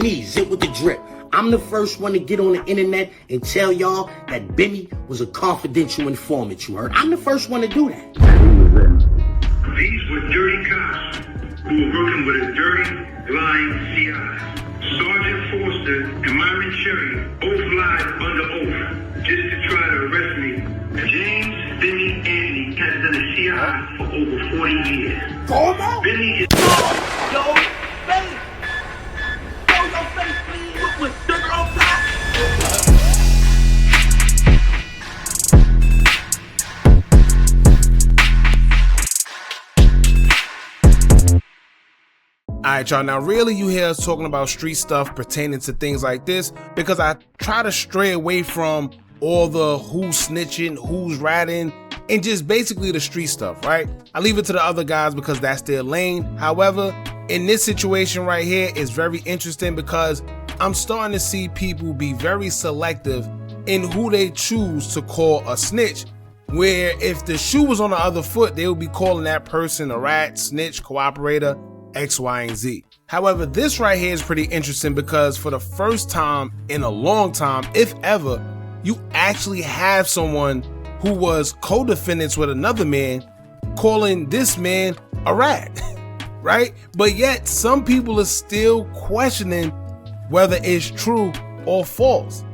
Me, Zip with the Drip. I'm the first one to get on the internet and tell y'all that Bimmy was a confidential informant, you heard? I'm the first one to do that. These were dirty cops who were working with a dirty, lying CI. Sergeant Forster and Myron Cherry both lied under oath just to try to arrest me. James Bimmy Anthony has done a CI for over 40 years. Bimmy is... Yo, face! Yo, your face, please! With sugar on top! Alright y'all, now really you hear us talking about street stuff pertaining to things like this because I try to stray away from all the who's snitching, who's ratting, and just basically the street stuff, right? I leave it to the other guys because that's their lane. However, in this situation right here is very interesting because I'm starting to see people be very selective in who they choose to call a snitch, where if the shoe was on the other foot, they would be calling that person a rat, snitch, cooperator, X, Y, and Z. However, this right here is pretty interesting because for the first time in a long time, if ever, you actually have someone who was co-defendants with another man calling this man a rat, right? But yet some people are still questioning whether it's true or false.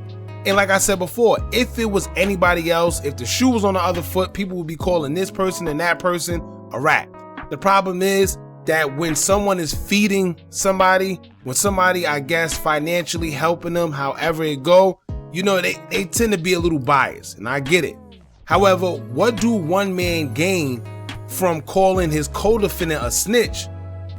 And like I said before, if it was anybody else, if the shoe was on the other foot, people would be calling this person and that person a rat. The problem is that when someone is feeding somebody, when somebody, I guess, financially helping them, however it go, you know, they tend to be a little biased, and I get it. However, what do one man gain from calling his co-defendant a snitch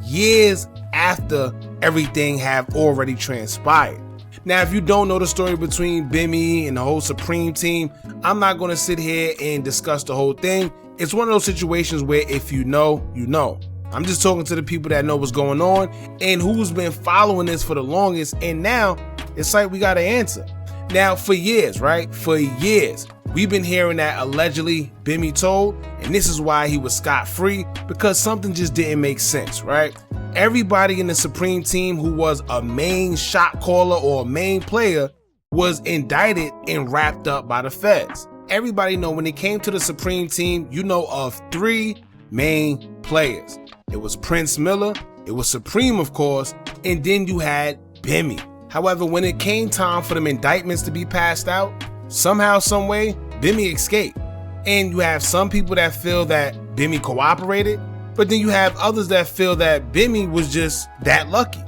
years after everything have already transpired? Now, if you don't know the story between Bimmy and the whole Supreme team, I'm not going to sit here and discuss the whole thing. It's one of those situations where if you know, you know. I'm just talking to the people that know what's going on and who's been following this for the longest, and now it's like we got an answer. Now, for years, right? For years, we've been hearing that allegedly Bimmy told, and this is why he was scot-free, because something just didn't make sense, right? Everybody in the Supreme team who was a main shot caller or a main player was indicted and wrapped up by the feds. Everybody know when it came to the Supreme team, you know of three main players. It was Prince Miller, it was Supreme, of course, and then you had Bimmy. However, when it came time for them indictments to be passed out, somehow, some way, Bimmy escaped. And you have some people that feel that Bimmy cooperated, but then you have others that feel that Bimmy was just that lucky,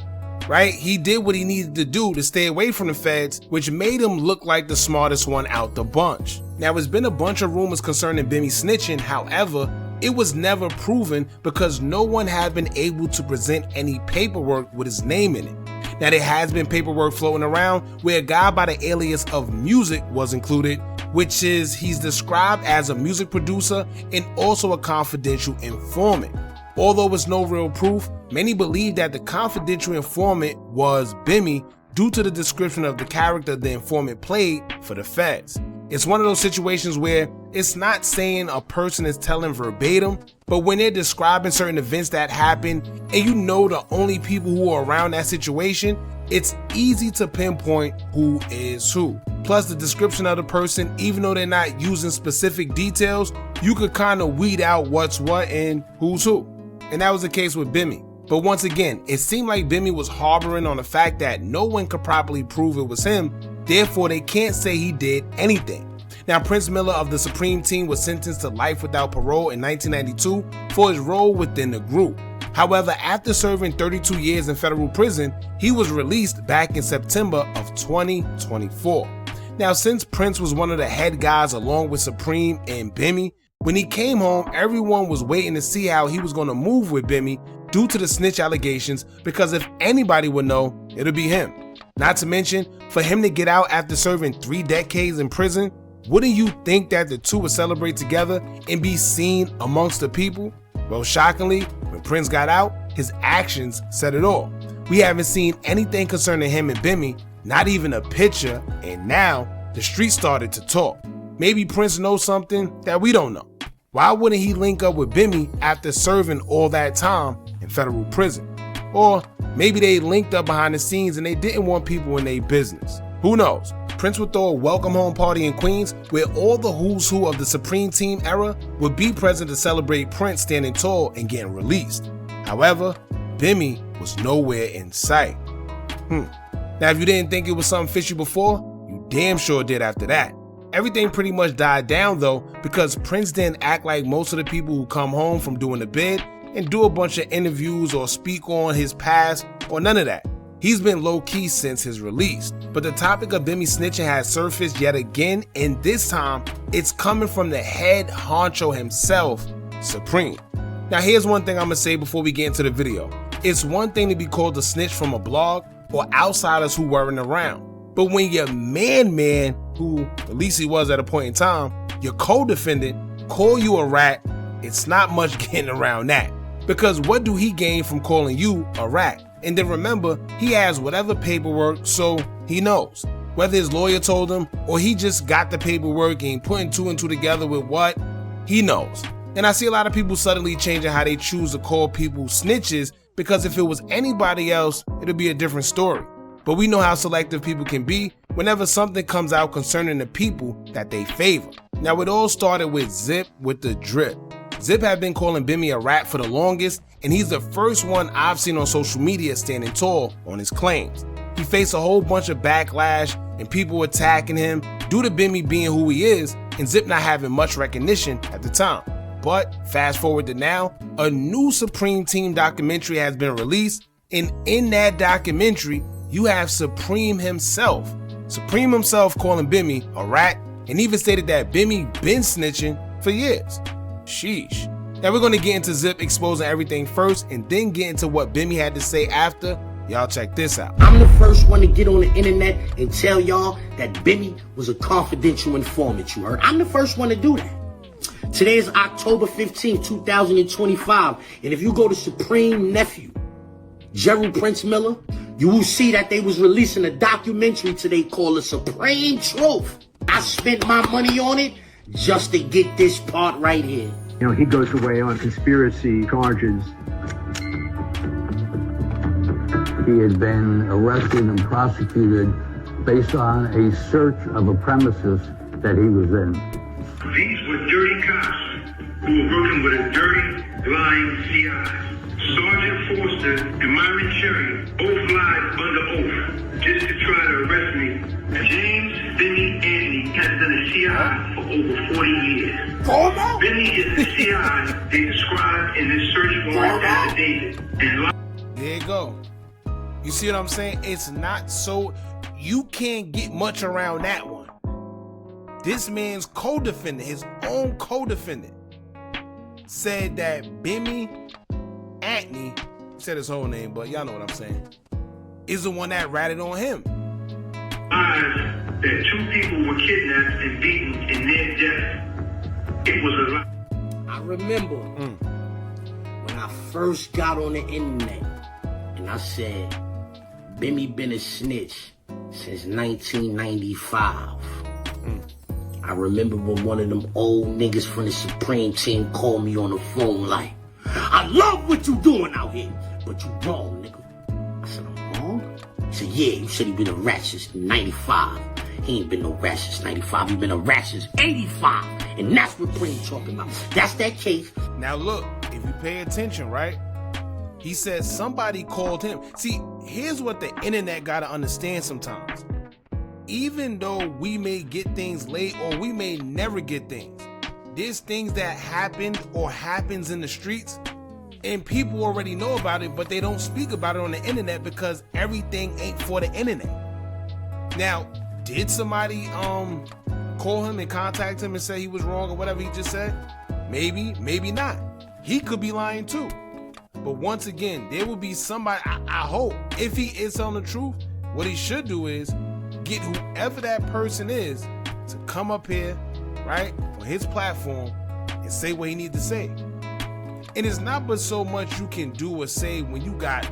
right? He did what he needed to do to stay away from the feds, which made him look like the smartest one out the bunch. Now, there's been a bunch of rumors concerning Bimmy snitching. However, it was never proven because no one had been able to present any paperwork with his name in it. Now, there has been paperwork floating around where a guy by the alias of Music was included, which is he's described as a music producer and also a confidential informant. Although it's no real proof, many believe that the confidential informant was Bimmy due to the description of the character the informant played for the feds. It's one of those situations where it's not saying a person is telling verbatim, but when they're describing certain events that happen and you know the only people who are around that situation, it's easy to pinpoint who is who. Plus the description of the person, even though they're not using specific details, you could kind of weed out what's what and who's who. And that was the case with Bimmy. But once again, it seemed like Bimmy was harboring on the fact that no one could properly prove it was him, therefore they can't say he did anything. Now, Prince Miller of the Supreme team was sentenced to life without parole in 1992 for his role within the group. However, after serving 32 years in federal prison, he was released back in September of 2024. Now, since Prince was one of the head guys along with Supreme and Bimmy, when he came home, everyone was waiting to see how he was going to move with Bimmy due to the snitch allegations, because if anybody would know, it'll be him. Not to mention, for him to get out after serving 3 decades in prison, wouldn't you think that the two would celebrate together and be seen amongst the people? Well, shockingly, when Prince got out, his actions said it all. We haven't seen anything concerning him and Bimmy, not even a picture, and now the street started to talk. Maybe Prince knows something that we don't know. Why wouldn't he link up with Bimmy after serving all that time in federal prison? Or maybe they linked up behind the scenes and they didn't want people in their business. Who knows? Prince would throw a welcome home party in Queens where all the who's who of the Supreme Team era would be present to celebrate Prince standing tall and getting released. However, Bimmy was nowhere in sight. Now, if you didn't think it was something fishy before, you damn sure did after that. Everything pretty much died down though because Prince didn't act like most of the people who come home from doing the bid and do a bunch of interviews or speak on his past or none of that. He's been low-key since his release. But the topic of Bimmy snitching has surfaced yet again, and this time it's coming from the head honcho himself, Supreme. Now here's one thing I'm gonna say before we get into the video. It's one thing to be called a snitch from a blog or outsiders who weren't around. But when your man, who at least he was at a point in time, your co-defendant, call you a rat, it's not much getting around that. Because what do he gain from calling you a rat? And then remember, he has whatever paperwork, so he knows. Whether his lawyer told him or he just got the paperwork and putting two and two together with what, he knows. And I see a lot of people suddenly changing how they choose to call people snitches because if it was anybody else, it'd be a different story. But we know how selective people can be whenever something comes out concerning the people that they favor. Now it all started with Zip with the drip. Zip had been calling Bimmy a rat for the longest, and he's the first one I've seen on social media standing tall on his claims. He faced a whole bunch of backlash and people attacking him due to Bimmy being who he is and Zip not having much recognition at the time. But fast forward to now, a new Supreme Team documentary has been released, and in that documentary, you have Supreme himself calling Bimmy a rat and even stated that Bimmy been snitching for years. Sheesh. Now we're going to get into Zip exposing everything first and then get into what Bimmy had to say after. Y'all check this out. I'm the first one to get on the internet and tell y'all that Bimmy was a confidential informant, you heard? I'm the first one to do that. Today is October 15, 2025, and if you go to Supreme nephew, Gerald Prince Miller, you will see that they was releasing a documentary today called The Supreme Truth. I spent my money on it just to get this part right here. You know, he goes away on conspiracy charges. He had been arrested and prosecuted based on a search of a premises that he was in. These were dirty cops who were working with a dirty, lying CI. Sergeant Forster and Myron Cherry both lied under oath just to try to arrest me. James Bimmy Anthony has been a CI for over 40 years. Bimmy is the CI they described in this search warrant affidavit. There you go. You see what I'm saying? It's not so, you can't get much around that one. This man's co-defendant, his own co-defendant, said that Bimmy Anthony, said his whole name, but y'all know what I'm saying, is the one that ratted on him. That two people were kidnapped and beaten in their death. It was a lie. I remember when I first got on the internet and I said, Bimmy been a snitch since 1995. I remember when one of them old niggas from the Supreme Team called me on the phone like, I love what you doing out here, but you wrong, nigga. I said, I'm wrong? He said, yeah, you said he been a rat since 95. He ain't been no rat since 95, he been a rat since 85. And that's what Prince talking about. That's that case. Now look, if you pay attention, right? He said somebody called him. See, here's what the internet gotta understand sometimes. Even though we may get things late or we may never get things, there's things that happened or happens in the streets and people already know about it, but they don't speak about it on the internet because everything ain't for the internet. Now, did somebody call him and contact him and say he was wrong or whatever he just said? Maybe, maybe not. He could be lying too. But once again, there will be somebody, I hope, if he is telling the truth, what he should do is get whoever that person is to come up here, right, on his platform and say what he needs to say. And it's not but so much you can do or say when you got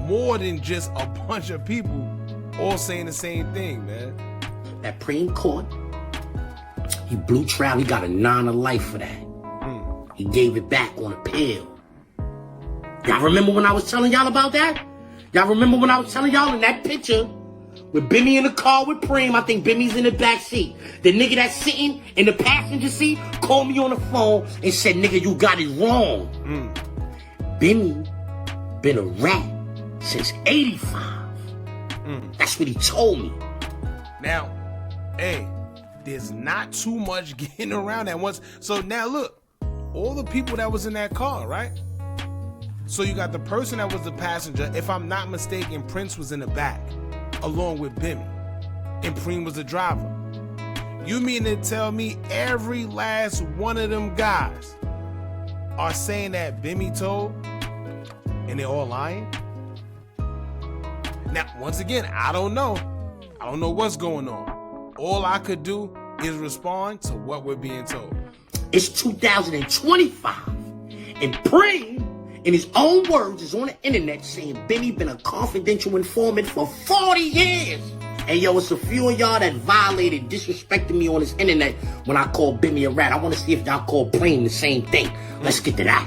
more than just a bunch of people all saying the same thing, man. That Supreme Court, he blew trial, he got a 9 to life for that. He gave it back on appeal. Y'all remember when I was telling y'all about that? Y'all remember when I was telling y'all in that picture with Bimmy in the car with Preem? I think Bimmy's in the back seat. The nigga that's sitting in the passenger seat called me on the phone and said, nigga, you got it wrong. Bimmy been a rat since 85. That's what he told me. Now, hey, there's not too much getting around at once. So now look, all the people that was in that car, right? So you got the person that was the passenger. If I'm not mistaken, Prince was in the back along with Bimmy, and Preem was the driver. You mean to tell me every last one of them guys are saying that Bimmy told, and they're all lying? Now, once again, I don't know what's going on. All I could do is respond to what we're being told. It's 2025, and Preem, in his own words, is on the internet saying Bimmy been a confidential informant for 40 years. And yo, it's a few of y'all that violated, disrespected me on this internet when I called Bimmy a rat. I want to see if y'all call Preem the same thing. Let's get to that.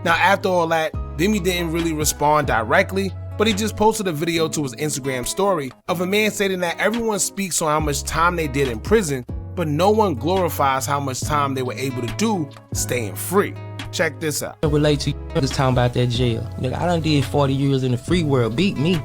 Now, after all that, Bimmy didn't really respond directly, but he just posted a video to his Instagram story of a man stating that everyone speaks on how much time they did in prison, but no one glorifies how much time they were able to do staying free. Check this out. I relate to you just talking about that jail. Nigga, I done did 40 years in the free world. Beat me.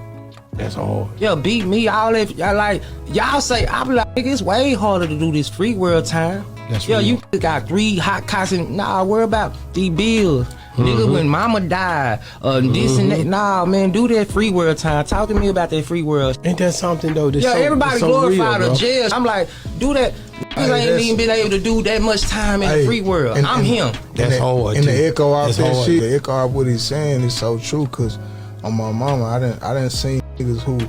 That's hard. Yeah, beat me. All that, y'all like, y'all say, I be like, nigga, it's way harder to do this free world time. That's yeah, real. you got 3 hot cots and, nah, worry about these bills. Nigga, when mama died, this and that. Nah, man, do that free world time. Talk to me about that free world. Ain't that something though? Yeah, everybody glorify the jail. I'm like, do that. Niggas ain't even been able to do that much time in the free world. I'm him. That's hard. And the echo out that hard. shit, the echo out what he's saying is so true. Cause on my mama, I didn't see niggas who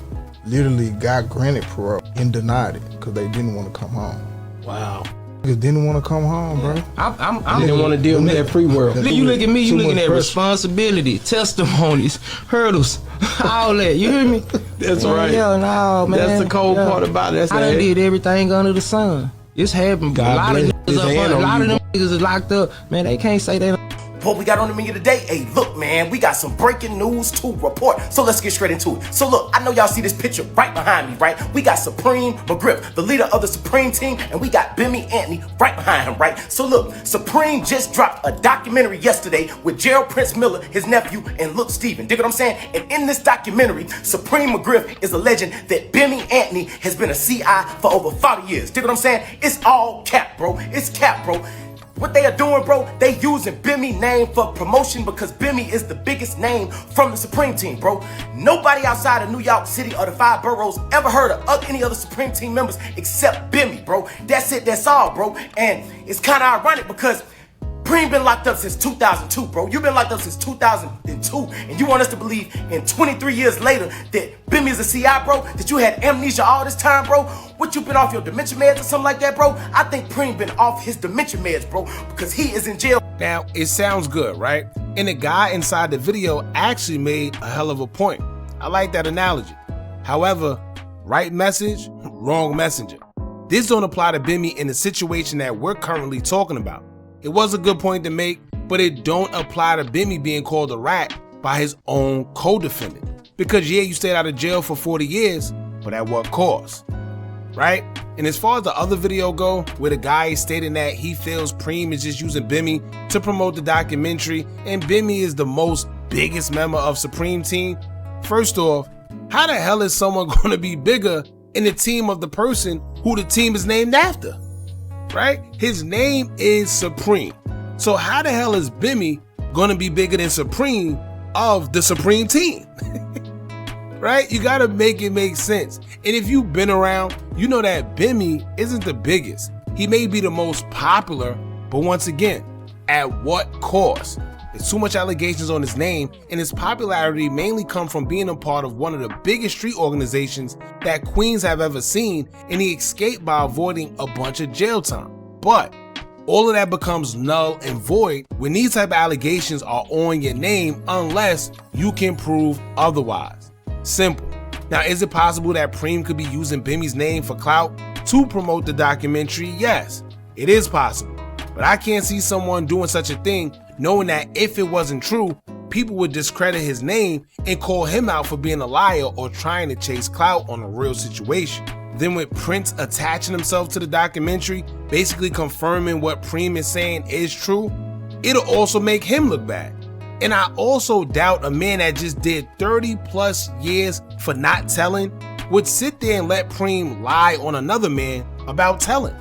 literally got granted parole and denied it because they didn't want to come home. Wow. Niggas didn't want to come home, bro. I didn't want to deal with that free world. You look at me, you Too looking much at pressure. responsibility, testimonies, hurdles, all that. You hear me? That's right. Yeah, no, man. That's the cold part about it. I done did everything under the sun. It's happened. God a lot of bless his hand a on lot you, of them niggas is locked up. Man, they can't say they. What we got on the menu today? Hey, look, man, we got some breaking news to report. So let's get straight into it. So look, I know y'all see this picture right behind me, right? We got Supreme McGriff, the leader of the Supreme team, and we got Bimmy Anthony right behind him, right? So look, Supreme just dropped a documentary yesterday with Gerald Prince Miller, his nephew, and Look Steven. Dig what I'm saying? And in this documentary, Supreme McGriff is a legend that Bimmy Anthony has been a CI for over 40 years. Dig what I'm saying? It's all cap, bro. It's cap, bro. What they are doing, bro, they using Bimmy name for promotion because Bimmy is the biggest name from the Supreme team, bro. Nobody outside of New York City or the 5 boroughs ever heard of any other Supreme team members except Bimmy, bro. That's it, that's all, bro. And it's kind of ironic because Preem been locked up since 2002, bro. You've been locked up since 2002, and you want us to believe in 23 years later that Bimmy is a CI, bro? That you had amnesia all this time, bro? What, you been off your dementia meds or something like that, bro? I think Preem been off his dementia meds, bro, because he is in jail. Now, it sounds good, right? And the guy inside the video actually made a hell of a point. I like that analogy. However, right message, wrong messenger. This don't apply to Bimmy in the situation that we're currently talking about. It was a good point to make, but it don't apply to Bimmy being called a rat by his own co-defendant. Because yeah, you stayed out of jail for 40 years, but at what cost? Right? And as far as the other video go, where the guy is stating that he feels Preem is just using Bimmy to promote the documentary, and Bimmy is the most biggest member of Supreme team, first off, how the hell is someone gonna be bigger in the team of the person who the team is named after? Right? His name is Supreme. So how the hell is Bimmy gonna be bigger than Supreme of the Supreme team? Right? You gotta make it make sense. And if you've been around, you know that Bimmy isn't the biggest. He may be the most popular, but once again, at what cost? There's too much allegations on his name, and his popularity mainly comes from being a part of one of the biggest street organizations that Queens have ever seen, and he escaped by avoiding a bunch of jail time. But all of that becomes null and void when these type of allegations are on your name unless you can prove otherwise. Simple. Now, is it possible that Preem could be using Bimmy's name for clout to promote the documentary? Yes, it is possible. But I can't see someone doing such a thing knowing that if it wasn't true, people would discredit his name and call him out for being a liar or trying to chase clout on a real situation. Then with Prince attaching himself to the documentary, basically confirming what Preem is saying is true, it'll also make him look bad. And I also doubt a man that just did 30 plus years for not telling would sit there and let Preem lie on another man about telling,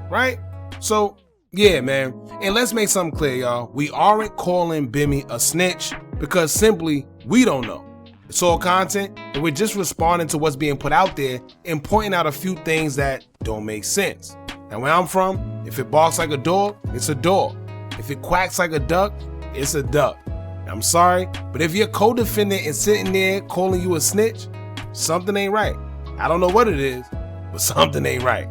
right? So yeah, man. And let's make something clear, y'all. We aren't calling Bimmy a snitch because simply we don't know. It's all content, and we're just responding to what's being put out there and pointing out a few things that don't make sense. Now, where I'm from, if it barks like a dog, it's a dog. If it quacks like a duck, it's a duck. I'm sorry, but if your co-defendant is sitting there calling you a snitch, something ain't right. I don't know what it is, but something ain't right.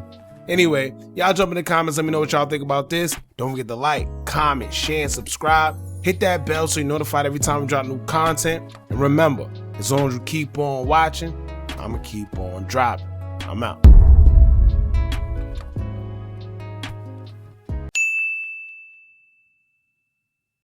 Anyway, y'all jump in the comments, let me know what y'all think about this. Don't forget to like, comment, share, and subscribe. Hit that bell so you're notified every time we drop new content. And remember, as long as you keep on watching, I'ma keep on dropping. I'm out.